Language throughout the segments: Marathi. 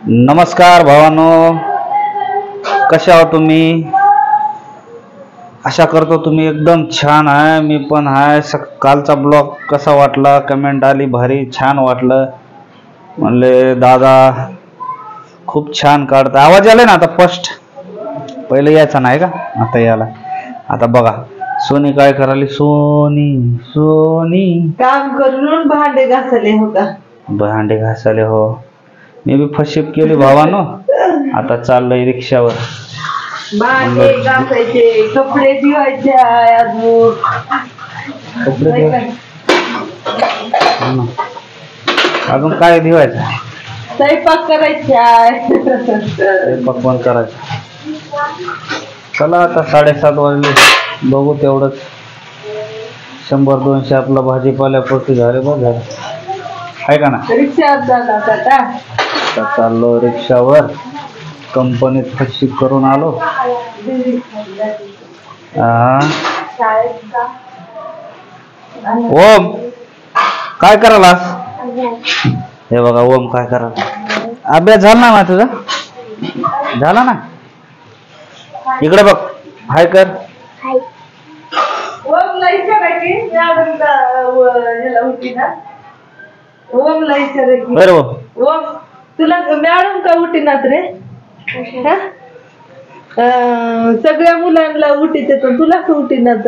नमस्कार भावानो, कशा आहात तुम्ही? आशा करतो तुम्ही एकदम छान आहे. मी पण आहे. कालचा ब्लॉग कसा वाटला? कमेंट आली भारी छान वाटलं म्हणले. दादा खूप छान काढता. आवाज आलाय ना आता फर्स्ट? पहिले यायचा नाही का? आता याला. आता बघा सोनी काय करायली. सोनी सोनी काम करून भांडे घासले हो का? भांडे घासाले हो. मी बी फशिप केली भावानो. आता चाललोय रिक्षावर. भांडे घासायचे, कपडे धुवायचे अजून. कपडे अजून काय धुवायचं? स्वयंपाक करायचा. स्वयंपाक पण करायचा. चला आता 7:30 वाजले. बघू तेवढंच 100-200 आपला भाजीपाल्यापुरती झाले बघ झालं आहे का ना? रिक्षावर जातात आता. आता चाललो रिक्षावर. कंपनीत फशिप करून आलो. ओम काय करायलास? हे बघा ओम काय करायला. अभ्यास झाला ना तुझा? झाला ना? इकडे बघ. हाय कर. ओमला विचारायची ह्याला होती ना. ओमला विचारायची. बरोबर. ओम तुला मॅडम का उठीनात रे? सगळ्या मुलांना उठीत येतो, तुला का उठीनात?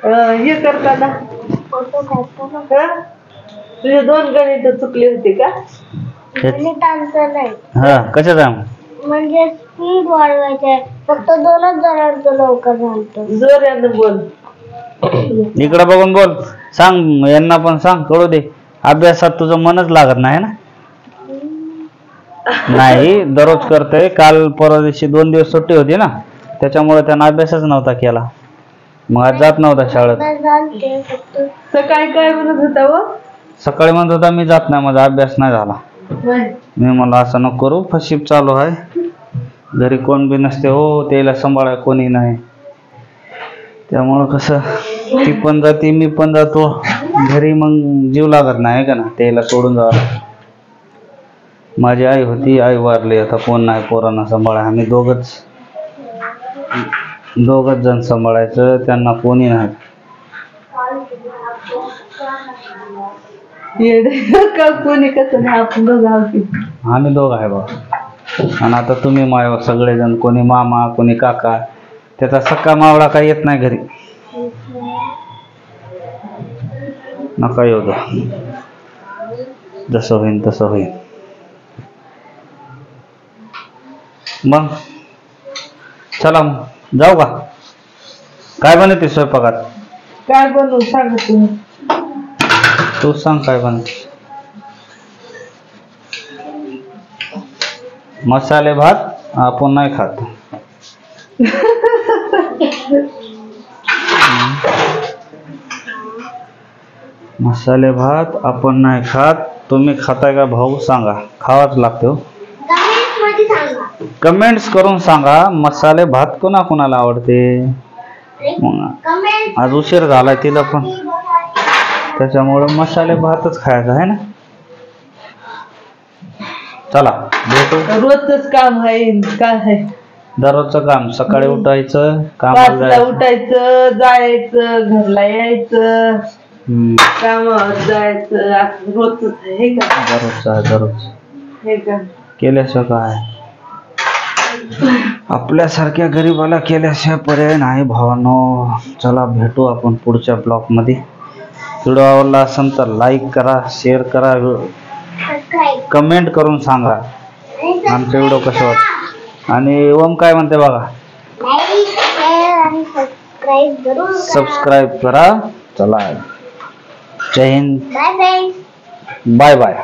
हे करताना तुझे 2 गणित चुकले होते का? गणितांचं नाही. हा कशाचा? म्हणजे स्पीड वाढवायचे. फक्त 2च जणांचं लवकर झालं. जोरानं बोल. इकडे बघून बोल. सांग यांना पण सांग, कळू दे. अभ्यासात तुझं मनच लागत नाही ना? नाही दररोज करतोय. काल परवा दिवशी 2 दिवस सुट्टी होती ना, त्याच्यामुळे त्यानं अभ्यासच नव्हता केला. मग आज जात नव्हता शाळेत. सकाळी काय म्हणत होता व? सकाळी म्हणत होता मी जात नाही, माझा अभ्यास नाही झाला. मी म्हणलं असं नको करू, फशिप चालू आहे. घरी कोण बी नसते हो, त्याला सांभाळाय कोणी नाही. त्यामुळं कसं ती पण जाते मी पण जातो घरी, मग जीव लागत नाही का ना त्याला सोडून जावं. माझी आई होती, आई वारली. आता कोण नाही पोरांना सांभाळाय. आम्ही दोघच जण सांभाळायचं, त्यांना कोणी नाही. कोणी कसं नाही, आपण दोघं. आम्ही दोघं आहे बाबा. आणि आता तुम्ही माय सगळेजण, कोणी मामा कोणी काका. त्याचा सक्का मावळा काही येत नाही घरी. नका येऊ दे, जसं होईन तसं होईन. मग चला मग जाऊ का? काय बनवते स्वयंपाकात? काय बनवू सांग तुम्ही. तू सांग काय बनवते. मसाले भात आपण नाही खात. मसाले भात आपण नाही खात. तुम्ही खाताय का भाऊ? सांगा. खावाच लागतो. कमेंट्स करून सांगा. मसाले भात कोणाला आवडते? आज उशीर झाला तिला पण, त्याच्यामुळे मसाले भातच खायचा आहे ना. चला भेटू. रोजच काम आहे. काय आहे दररोजचं काम? सकाळी उठायचं, 5ला उठायचं, जायचं, घरला यायचं, कामावर जायचं. रोजच आहे का? दररोज हे का केल्याशिवाय काय? आपल्यासारख्या गरीबाला केल्याशिवाय पर्याय नाही भावानो. चला भेटू आपण पुढच्या ब्लॉग मध्ये. व्हिडिओ आवडला असेल तर लाईक करा, शेअर करा, कमेंट करून सांगा आमचे व्हिडिओ कसे वाटते. आणि ओम काय म्हणते बघा. सबस्क्राईब करा. चला जय हिंद. Bye bye.